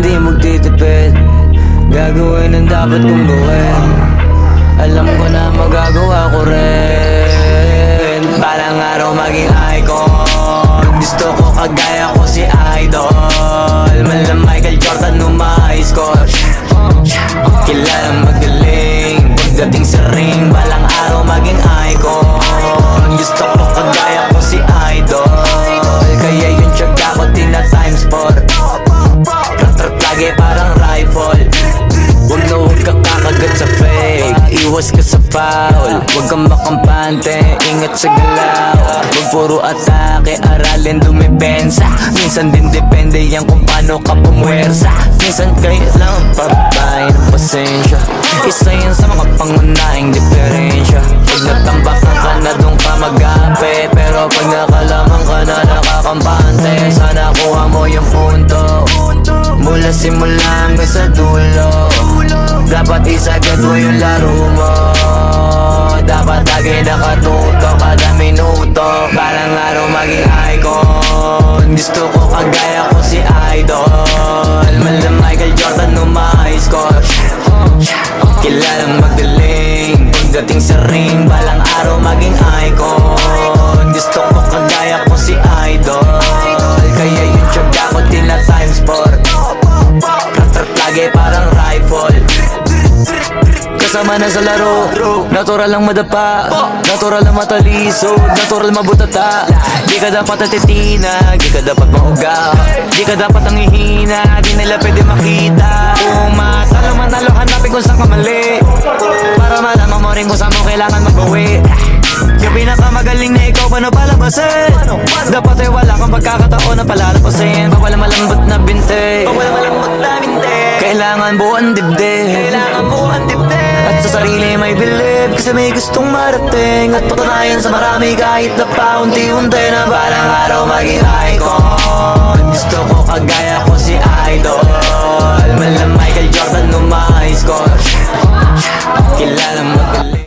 hindi magtitipid. Gagawin ang dapat kong gawin. Alam ko na magagawa ko rin. Balang araw maging icon. Gusto ko kagaya ko si Idol. Mala Michael Jordan nung ma-high score. Kilalang magaling pagdating sa ring. Balang araw maging icon. Gusto ko kagaya ko si Idol. Kaya yung tiyaga ko tina-times 4. Rat-rat lagi parang rifle. Huwag na huwag ka kakagat sa fake. Iwas ka sa foul. Huwag kang makampante, ingat sa galaw. Huwag puro atake, aralin dumipensa. Minsan din depende yan kung paano ka pumwersa. Minsan kailangan pagbahay ng pasensya. Isa yan sa mga pangunahing diferensya. Pag natambakan ka na doon ka mag-ape, pero pag nakalaman ka na nakakampante, sana kuha mo yung punto. Mula simula hanggang sa dulo, dapat isagad mo yung laro mo. Dapat lagi nakatuto kada minuto. Balang araw maging icon. Gusto ko kagaya ko si Idol. Mala Michael Jordan nung ma-high score. Kilalang magaling pagdating sa ring. Balang araw maging icon. Gusto ko kagaya ko si Idol. Kaya yung tiyaga ko tina-times 4. Rat-rat lagi parang rifle. Kasama na sa laro, natural lang madapa, natural lang matalisod, natural mabutata. Di ka dapat atitina, di ka dapat mauga, di ka dapat ang ihina, di nila pwede makita. Kung matalo manalo, hanapin kung saan ka mali, para malaman mo rin kung saan mo kailangan magbawi. Yung pinakamagaling na ikaw, paano palabasin? Dapat ay wala kang pagkakataon na palalapasin. Pag wala malambot na binte, kailangan buuan dibdib. At sa sarili may bilib, kasi may gustong marating. At patunayan sa marami kahit na paunti-unti, na balang araw maging icon. Gusto ko kagaya ko si Idol. Mala Michael Jordan nung ma-high score. Kilalang magaling.